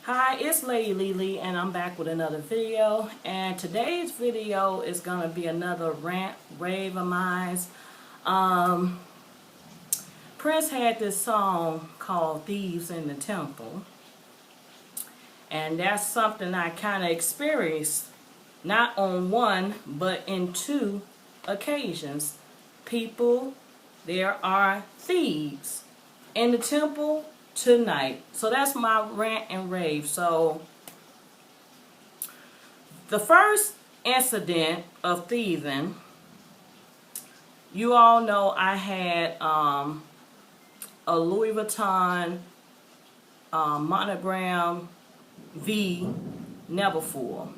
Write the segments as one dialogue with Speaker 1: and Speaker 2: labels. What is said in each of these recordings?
Speaker 1: Hi, it's Lady Lily and I'm back with another video, and today's video is going to be another rant rave of mine. Um, Prince had this song called Thieves in the Temple, and that's something I kind of experienced not on one but in two occasions. People, there are thieves in the temple tonight. So that's my rant and rave. So the first incident of thieving, you all know I had a Louis Vuitton monogram V Neverfull.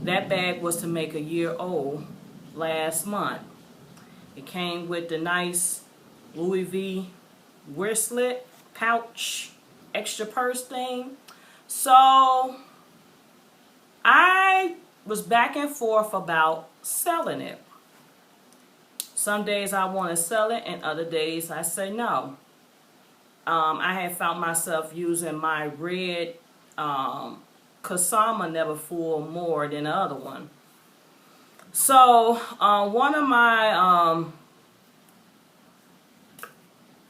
Speaker 1: That bag was to make a year old last month. It came with the nice Louis V wristlet, pouch, extra purse thing. So I was back and forth about selling it. Some days I want to sell it and other days I say no. I had found myself using my red Kasama Neverfull more than the other one. So one of my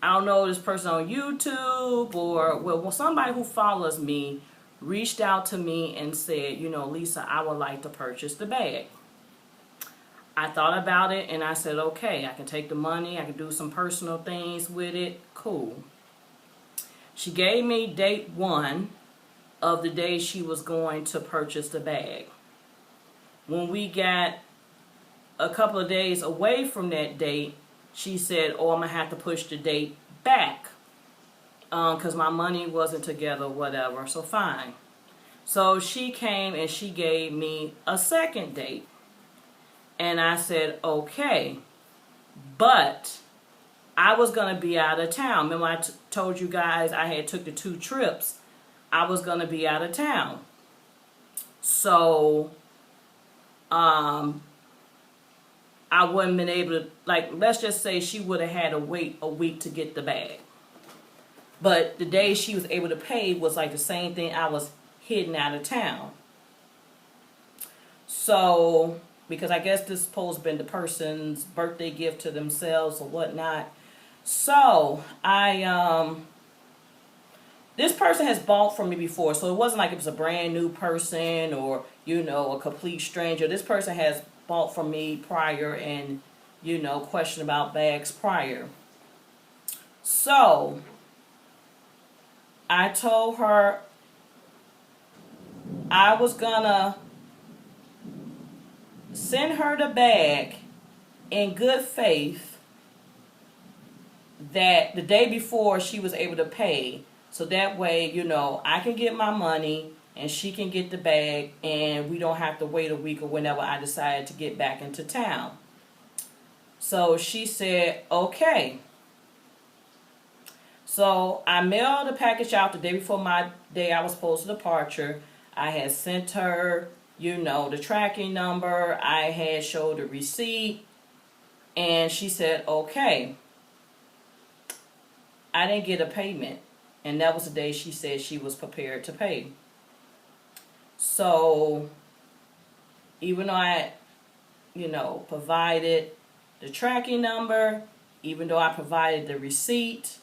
Speaker 1: I don't know, this person on YouTube or well somebody who follows me reached out to me and said, you know, Lisa, I would like to purchase the bag. I thought about it and I said, okay, I can take the money, I can do some personal things with it, cool. She gave me date 1 of the day she was going to purchase the bag. When we got a couple of days away from that date, she said, oh, I'm going to have to push the date back because my money wasn't together, whatever, so fine. So she came and she gave me a second date. And I said, okay, but I was going to be out of town. Remember I told you guys I had took the 2 trips. I was going to be out of town. So, I wouldn't been able to, like, let's just say she would have had to wait a week to get the bag. But the day she was able to pay was like the same thing I was heading out of town. So, because I guess this supposed to have been the person's birthday gift to themselves or whatnot. So, this person has bought from me before, so it wasn't like it was a brand new person or, you know, a complete stranger. This person has bought from me prior and, you know, questioned about bags prior. So, I told her I was gonna send her the bag in good faith that the day before she was able to pay. So that way, you know, I can get my money and she can get the bag and we don't have to wait a week or whenever I decide to get back into town. So she said, okay. So I mailed the package out the day before my day I was supposed to departure. I had sent her, you know, the tracking number. I had showed the receipt. And she said, okay. I didn't get a payment. And that was the day she said she was prepared to pay. So, even though I, you know, provided the tracking number, even though I provided the receipt,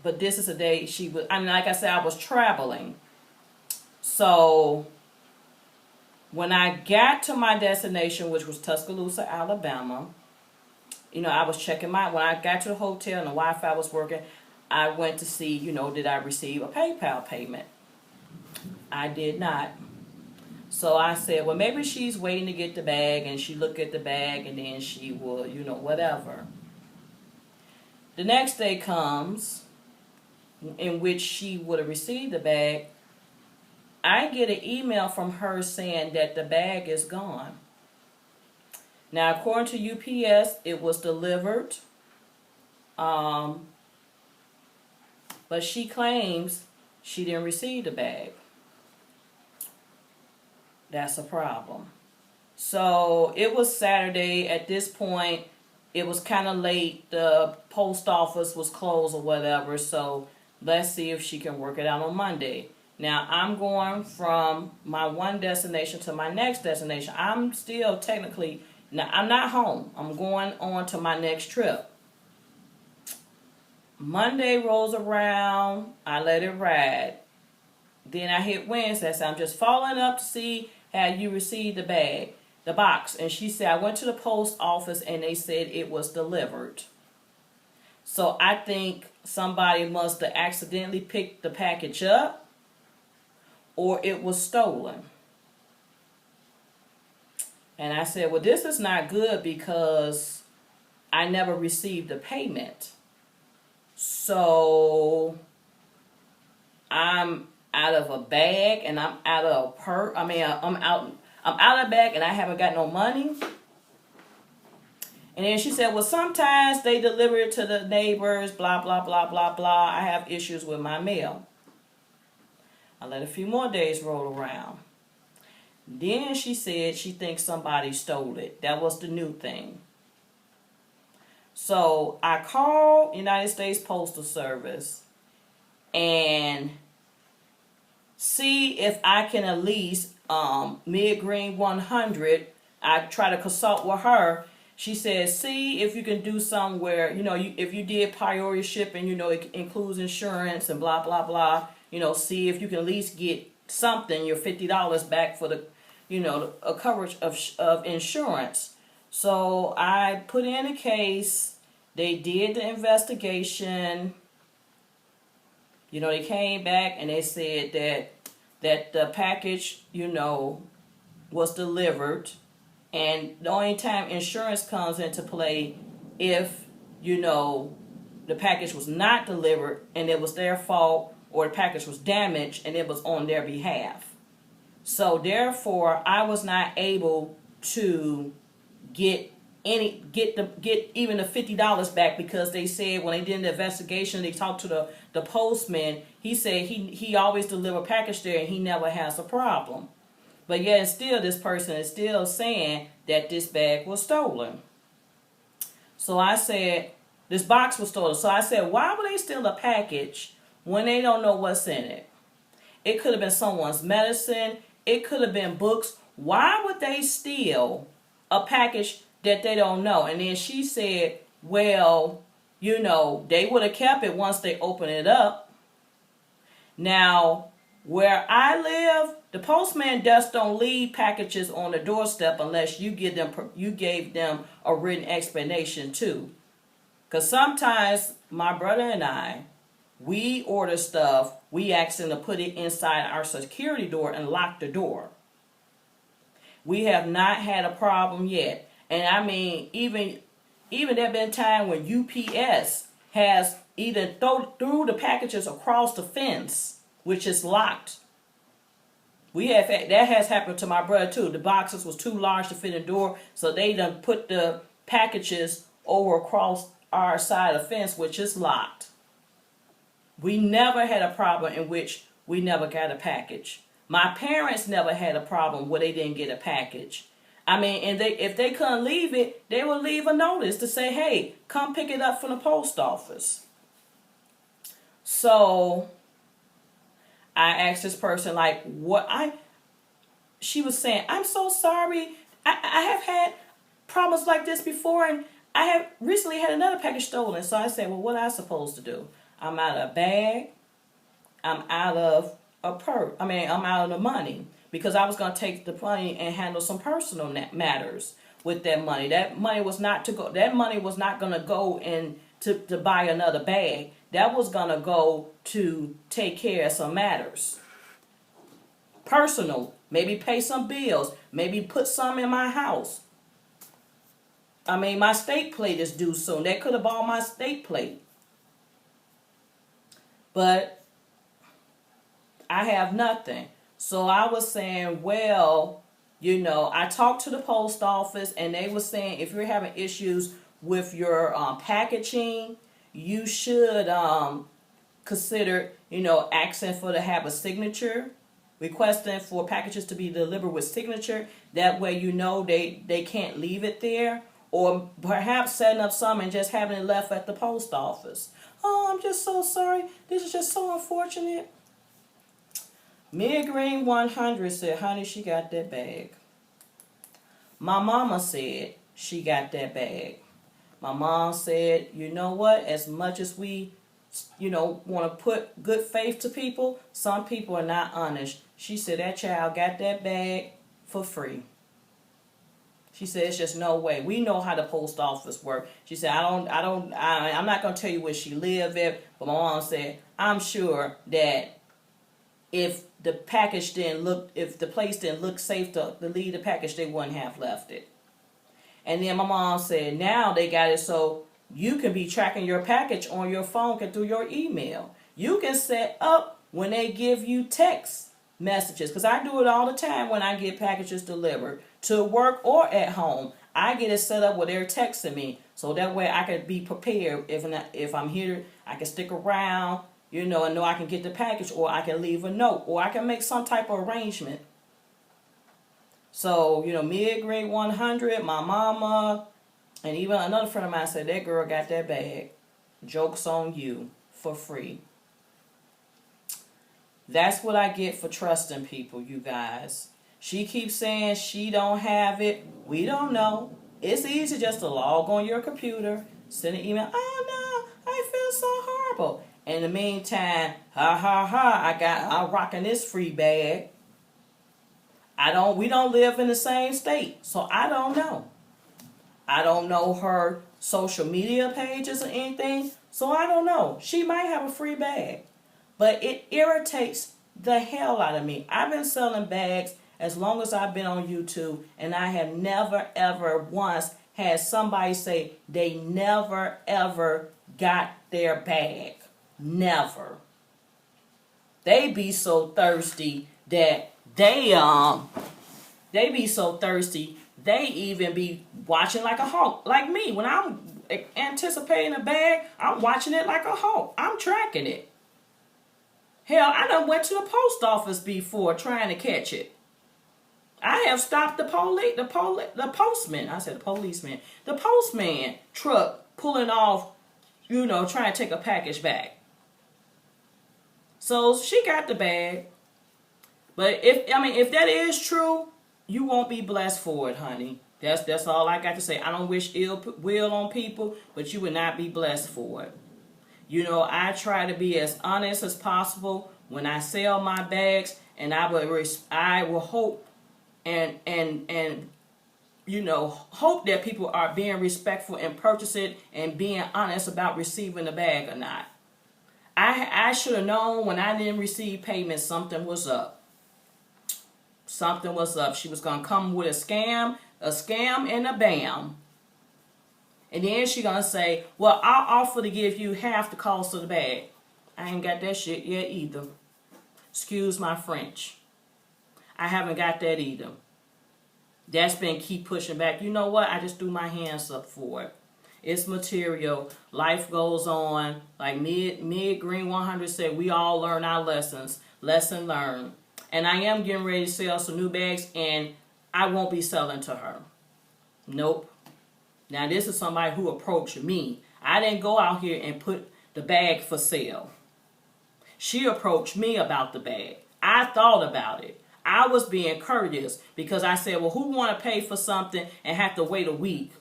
Speaker 1: but this is the day she was, I mean, like I said, I was traveling. So, when I got to my destination, which was Tuscaloosa, Alabama, you know, I was checking when I got to the hotel and the Wi-Fi was working, I went to see, you know, did I receive a PayPal payment? I did not. So I said, well, maybe she's waiting to get the bag and she look at the bag and then she will, you know, whatever. The next day comes in which she would have received the bag. I get an email from her saying that the bag is gone. Now, according to UPS, it was delivered. But she claims she didn't receive the bag. That's a problem. So it was Saturday. At this point, it was kind of late. The post office was closed or whatever. So Let's see if she can work it out on Monday. Now, I'm going from my one destination to my next destination. I'm still technically, now, I'm not home. I'm going on to my next trip. Monday rolls around. I let it ride. Then I hit Wednesday. I said, I'm just following up to see how you received the box. And she said, I went to the post office and they said it was delivered. So I think somebody must have accidentally picked the package up or it was stolen. And I said, well, this is not good because I never received the payment. So I'm out of a bag and I'm out of a purse. I'm out of a bag and I haven't got no money. And then she said, well, sometimes they deliver it to the neighbors, blah, blah, blah, blah, blah. I have issues with my mail. I let a few more days roll around. Then she said she thinks somebody stole it. That was the new thing. So I called United States Postal Service and see if I can at least Mid Green 100. I try to consult with her. She says, see if you can do somewhere, if you did priority shipping, it includes insurance and blah, blah, blah. See if you can at least get something, your $50 back for the, a coverage of insurance. So I put in a case. They did the investigation. They came back and they said that the package, was delivered. And the only time insurance comes into play if, the package was not delivered and it was their fault, or the package was damaged and it was on their behalf. So therefore, I was not able to get even the $50 back because they said when they did the investigation, they talked to the postman. He said he always deliver package there and he never has a problem. But yet still, this person is still saying that this bag was stolen. So I said, this box was stolen. So I said, why would they steal a package when they don't know what's in it? It could have been someone's medicine. It could have been books. Why would they steal a package that they don't know? And then she said, well, they would have kept it once they open it up. Now, where I live, the postman just don't leave packages on the doorstep unless you gave them a written explanation too. Because sometimes my brother and I, we order stuff, we ask them to put it inside our security door and lock the door. We have not had a problem yet. And I mean, even there have been times when UPS has either threw the packages across the fence, which is locked. That has happened to my brother too. The boxes was too large to fit in the door, so they done put the packages over across our side of the fence, which is locked. We never had a problem in which we never got a package. My parents never had a problem where they didn't get a package. I mean, and if they couldn't leave it, they would leave a notice to say, hey, come pick it up from the post office. So I asked this person, she was saying, I'm so sorry. I have had problems like this before, and I have recently had another package stolen. So I said, well, what am I supposed to do? I'm out of a bag. I'm out of a purse. I'm out of the money because I was going to take the money and handle some personal matters with that money. That money was not going to go in to buy another bag. That was going to go to take care of some matters. Personal. Maybe pay some bills. Maybe put some in my house. My steak plate is due soon. They could have bought my steak plate. But I have nothing. So I was saying, well, I talked to the post office and they were saying if you're having issues with your packaging, you should consider, asking to have a signature, requesting for packages to be delivered with signature. That way, they can't leave it there. or perhaps setting up something and just having it left at the post office. Oh, I'm just so sorry. This is just so unfortunate. Mid Green 100 said, honey, she got that bag. My mama said she got that bag. My mom said, you know what? As much as we, want to put good faith to people, some people are not honest. She said that child got that bag for free. She said, it's just no way. We know how the post office works. She said, I'm not going to tell you where she lived at, but my mom said, I'm sure that if the place didn't look safe to leave the package, they wouldn't have left it. And then my mom said, now they got it so you can be tracking your package on your phone and through your email. You can set up when they give you text messages, because I do it all the time when I get packages delivered to work or at home. I get it set up where they're texting me, so that way I can be prepared. If I'm here, I can stick around, and know I can get the package, or I can leave a note, or I can make some type of arrangement. So, Mid Grade 100, my mama, and even another friend of mine said that girl got that bag. Joke's on you, for free. That's what I get for trusting people, you guys. She keeps saying she don't have it. We don't know. It's easy just to log on your computer, send an email. Oh no, I feel so horrible. In the meantime, I'm rocking this free bag. We don't live in the same state, so I don't know. I don't know her social media pages or anything, so I don't know. She might have a free bag. But it irritates the hell out of me. I've been selling bags as long as I've been on YouTube, and I have never, ever once had somebody say they never, ever got their bag. Never. They be so thirsty that they even be watching like a hawk. Like me, when I'm anticipating a bag, I'm watching it like a hawk. I'm tracking it. Hell, I done went to the post office before trying to catch it. I have stopped the postman. I said the policeman. The postman truck pulling off, trying to take a package back. So she got the bag. But if that is true, you won't be blessed for it, honey. That's all I got to say. I don't wish ill will on people, but you would not be blessed for it. I try to be as honest as possible when I sell my bags, and I will hope and hope that people are being respectful and purchase it and being honest about receiving the bag or not. I should have known when I didn't receive payment something was up. Something was up. She was gonna come with a scam and a bam. And then she gonna say, well, I'll offer to give you half the cost of the bag. I ain't got that shit yet either. Excuse my French. I haven't got that either. That's been keep pushing back. You know what? I just threw my hands up for it. It's material. Life goes on. Like Mid Green 100 said, we all learn our lessons. Lesson learned. And I am getting ready to sell some new bags, and I won't be selling to her. Nope. Now, this is somebody who approached me. I didn't go out here and put the bag for sale. She approached me about the bag. I thought about it. I was being courteous because I said, well, who want to pay for something and have to wait a week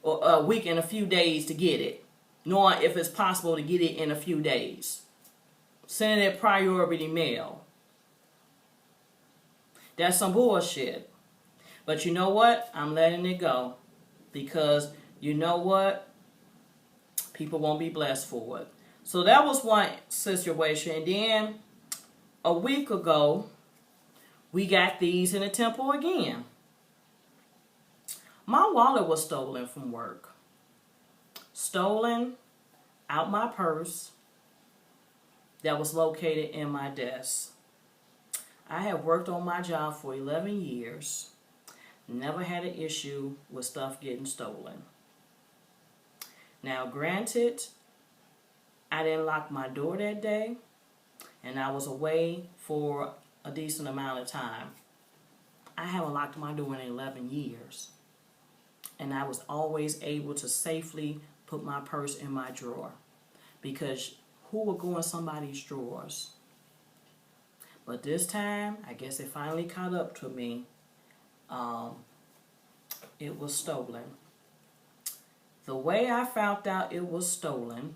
Speaker 1: or a week and a few days to get it, knowing if it's possible to get it in a few days? Sending it priority mail. That's some bullshit. But you know what? I'm letting it go. Because you know what? People won't be blessed for it. So that was one situation. And then a week ago, we got thieves in the temple again. My wallet was stolen from work. Stolen out my purse that was located in my desk. I have worked on my job for 11 years. Never had an issue with stuff getting stolen. Now, granted, I didn't lock my door that day, and I was away for a decent amount of time. I haven't locked my door in 11 years. and I was always able to safely put my purse in my drawer, because who would go in somebody's drawers? But this time, I guess it finally caught up to me. It was stolen. The way I found out it was stolen,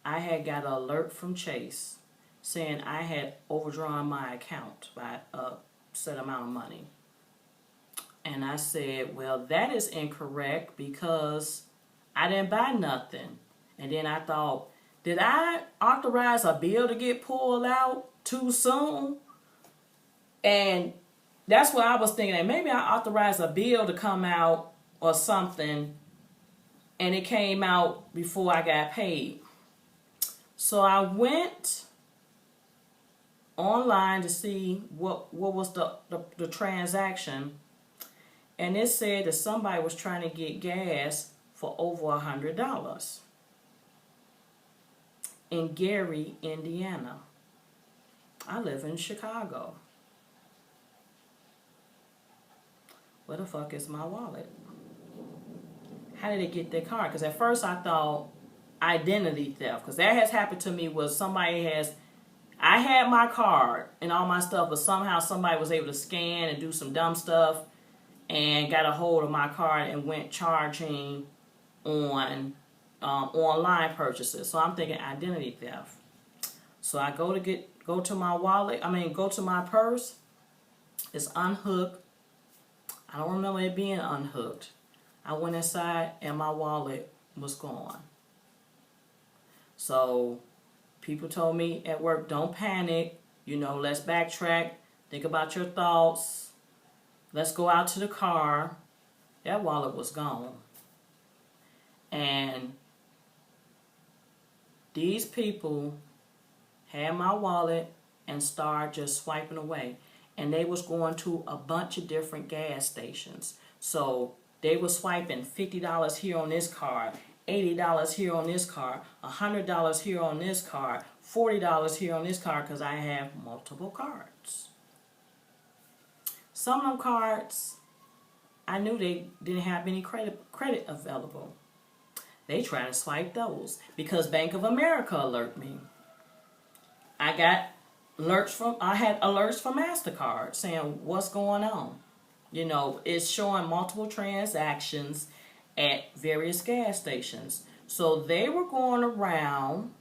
Speaker 1: I had got an alert from Chase saying I had overdrawn my account by a set amount of money. And I said, well, that is incorrect because I didn't buy nothing. And then I thought, did I authorize a bill to get pulled out too soon? And that's what I was thinking. That maybe I authorized a bill to come out or something, and it came out before I got paid. So I went online to see what was the transaction, and it said that somebody was trying to get gas for over $100 in Gary, Indiana. I live in Chicago. Where the fuck is my wallet? How did they get their card? Because at first I thought identity theft, because that has happened to me where I had my card and all my stuff, but somehow somebody was able to scan and do some dumb stuff and got a hold of my card and went charging on online purchases. So I'm thinking identity theft. So I go to my wallet. Go to my purse. It's unhooked. I don't remember it being unhooked. I went inside and my wallet was gone. So people told me at work, don't panic. Let's backtrack. Think about your thoughts. Let's go out to the car. That wallet was gone. And these people had my wallet and started just swiping away. And they was going to a bunch of different gas stations. So they were swiping $50 here on this card, $80 here on this card, $100 here on this card, $40 here on this card, because I have multiple cards. Some of them cards, I knew they didn't have any credit available. They tried to swipe those because Bank of America alerted me. I had alerts from MasterCard saying what's going on. It's showing multiple transactions at various gas stations. So they were going around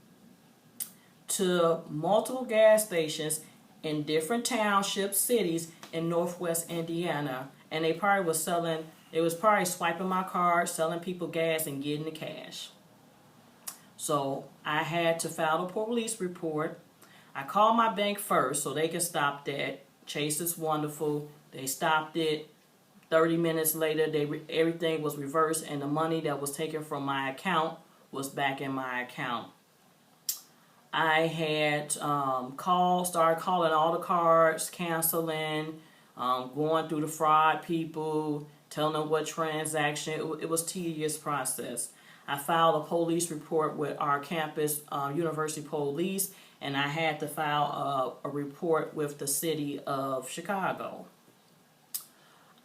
Speaker 1: to multiple gas stations in different townships, cities in Northwest Indiana, and they was probably swiping my card, selling people gas, and getting the cash. So I had to file a police report. I called my bank first so they could stop that. Chase is wonderful. They stopped it. 30 minutes later, everything was reversed, and the money that was taken from my account was back in my account. I had started calling all the cards, canceling, going through the fraud people, telling them what transaction. It was a tedious process. I filed a police report with our campus university police, and I had to file a report with the city of Chicago.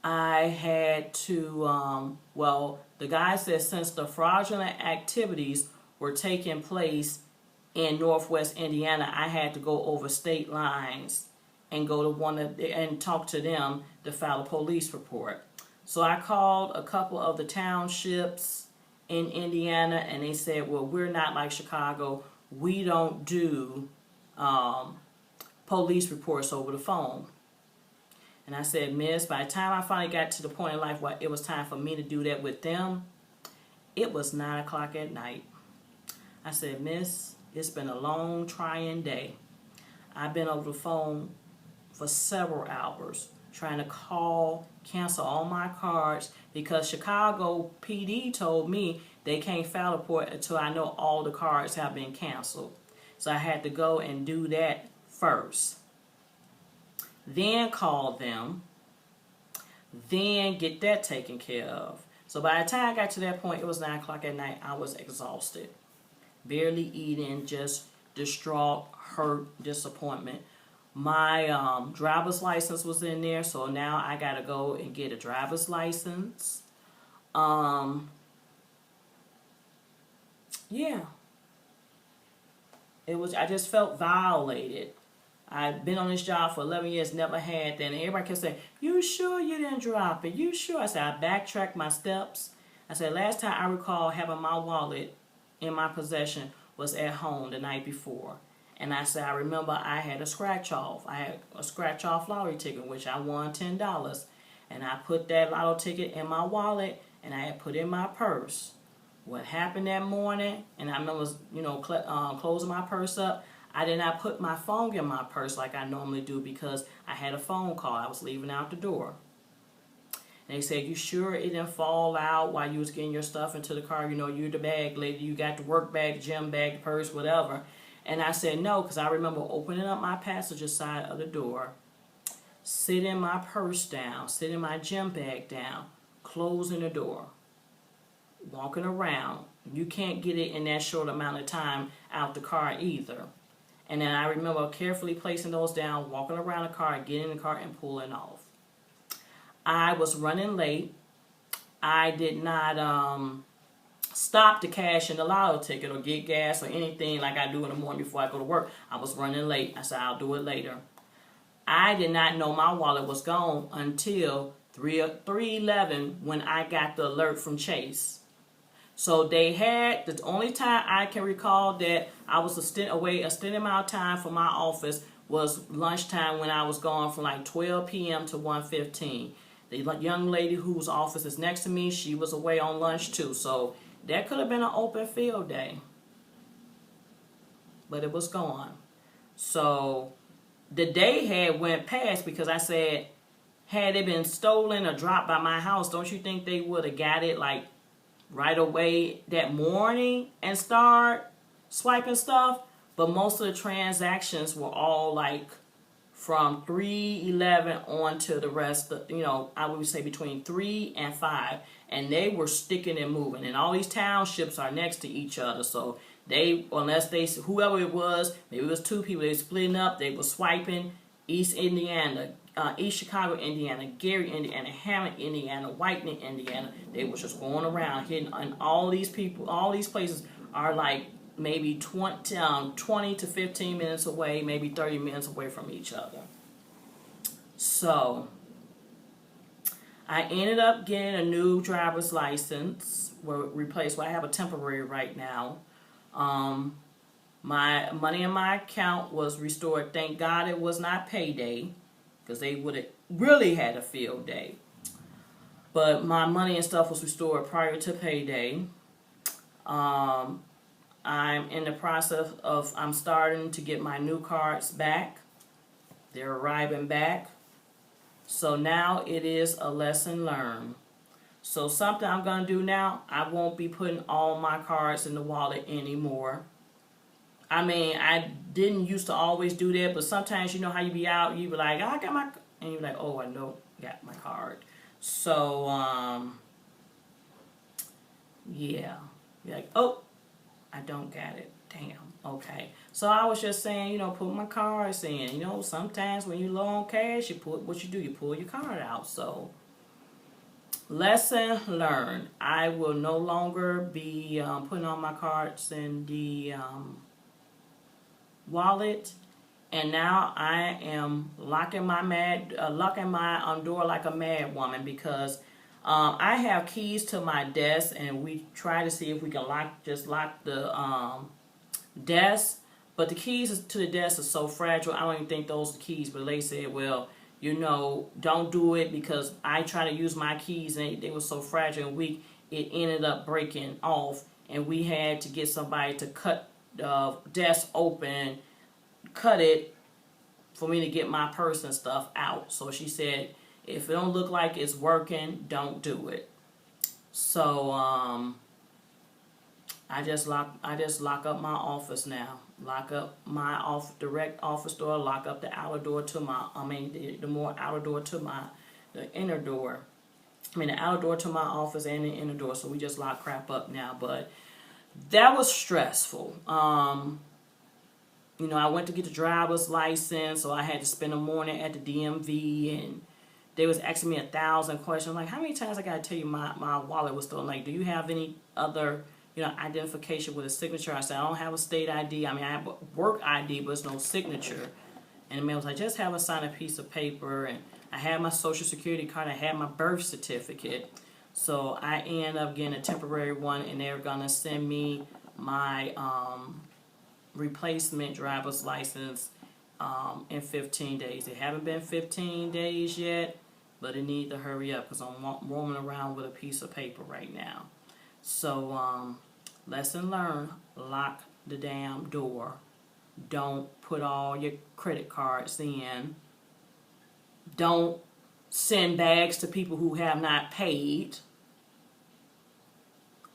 Speaker 1: I had to, the guy said since the fraudulent activities were taking place in Northwest Indiana, I had to go over state lines and go to and talk to them to file a police report. So I called a couple of the townships in Indiana, and they said, well, we're not like Chicago. We don't do police reports over the phone. And I said, miss, by the time I finally got to the point in life where it was time for me to do that with them, it was 9 o'clock at night. I said, miss, it's been a long, trying day. I've been over the phone for several hours trying to call, cancel all my cards, because Chicago PD told me they can't file a report until I know all the cards have been canceled. So I had to go and do that first. Then call them, then get that taken care of. So by the time I got to that point, it was 9 o'clock at night. I was exhausted, barely eating, just distraught, hurt, disappointment. My driver's license was in there, so now I got to go and get a driver's license. Um, yeah, I just felt violated. I've been on this job for 11 years, never had that. And everybody kept saying, you sure you didn't drop it? You sure? I said, I backtracked my steps. I said, last time I recall having my wallet in my possession was at home the night before. And I said, I remember I had a scratch off. I had a scratch off lottery ticket, which I won $10. And I put that lotto ticket in my wallet and I had put it in my purse. What happened that morning, and I remember, closing my purse up, I did not put my phone in my purse like I normally do because I had a phone call. I was leaving out the door. And they said, you sure it didn't fall out while you was getting your stuff into the car? You know, you're the bag lady. You got the work bag, the gym bag, the purse, whatever. And I said, no, because I remember opening up my passenger side of the door, sitting my purse down, sitting my gym bag down, closing the door, walking around. You can't get it in that short amount of time out the car either. And then I remember carefully placing those down, walking around the car, getting in the car and pulling off. I was running late. I did not stop to cash in the lotto ticket or get gas or anything like I do in the morning before I go to work. I was running late. I said, I'll do it later. I did not know my wallet was gone until 3:11 when I got the alert from Chase. So they had, the only time I can recall that I was away a steady amount of time from my office was lunchtime when I was gone from like 12 p.m. to 1:15. The young lady whose office is next to me, she was away on lunch too. So that could have been an open field day. But it was gone. So the day had went past because I said, had it been stolen or dropped by my house, don't you think they would have got it like right away that morning and start swiping stuff? But most of the transactions were all like from 3:11 on to the rest of, I would say between 3 and 5. And they were sticking and moving. And all these townships are next to each other. So whoever it was, maybe it was two people, they were splitting up, they were swiping East Indiana, East Chicago, Indiana, Gary, Indiana, Hammond, Indiana, Whitening, Indiana. They were just going around hitting, and all these places are like maybe 20 to 15 minutes away, maybe 30 minutes away from each other. So I ended up getting a new driver's license, replaced. Well, I have a temporary right now. My money in my account was restored. Thank God it was not payday, because they would have really had a field day. But my money and stuff was restored prior to payday. I'm in the process of, I'm starting to get my new cards back. They're arriving back. So now it is a lesson learned. So something I'm going to do now, I won't be putting all my cards in the wallet anymore. I mean, I didn't used to always do that, but sometimes you know how you be out, you be like, I got my, and you're like, oh, I know, got my card. So, yeah. You're like, oh, I don't got it. Damn. Okay. So I was just saying, put my cards in. Sometimes when you're low on cash, you pull your card out. So, lesson learned. I will no longer be putting all my cards in the wallet. And now I am locking my door like a mad woman, because I have keys to my desk, and we try to see if we can lock the desk. But the keys to the desk are so fragile, I don't even think those are keys. But they said, well, don't do it, because I try to use my keys and they were so fragile and weak, it ended up breaking off, and we had to get somebody to cut the desk open, cut it for me to get my purse and stuff out. So she said, if it don't look like it's working, don't do it. So I just lock up my office now. Lock up my direct office door. Lock up the outer door to the more outer door to the inner door. The outer door to my office and the inner door. So we just lock crap up now. But that was stressful. I went to get the driver's license, so I had to spend a morning at the DMV, and they was asking me 1,000 questions. Like, how many times I gotta tell you my wallet was stolen? Like, do you have any other, identification with a signature? I said, I don't have a state ID. I mean, I have a work ID, but it's no signature. And the man was like, just have a sign a piece of paper. And I had my social security card. I had my birth certificate. So I ended up getting a temporary one, and they're gonna send me my replacement driver's license in 15 days. It haven't been 15 days yet, but it need to hurry up because I'm roaming around with a piece of paper right now. So lesson learned: lock the damn door. Don't put all your credit cards in. Don't send bags to people who have not paid.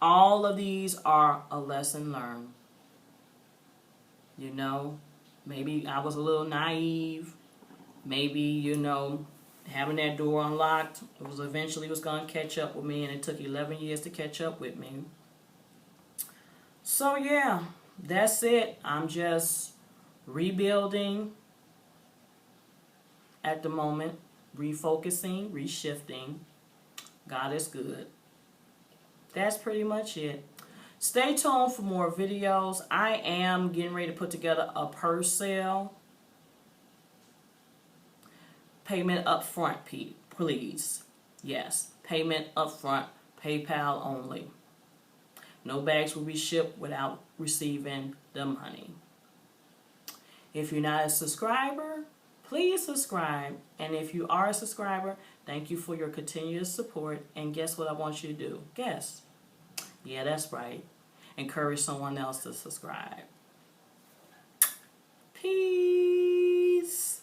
Speaker 1: All of these are a lesson learned. Maybe I was a little naive. Maybe, having that door unlocked, it was eventually was going to catch up with me, and it took 11 years to catch up with me. So yeah, that's it. I'm just rebuilding at the moment, refocusing, reshifting. God is good. That's pretty much it. Stay tuned for more videos. I am getting ready to put together a purse sale. Payment up front, please. Yes, payment up front, PayPal only. No bags will be shipped without receiving the money. If you're not a subscriber, please subscribe. And if you are a subscriber, thank you for your continuous support. And guess what I want you to do? Guess. Yeah, that's right. Encourage someone else to subscribe. Peace.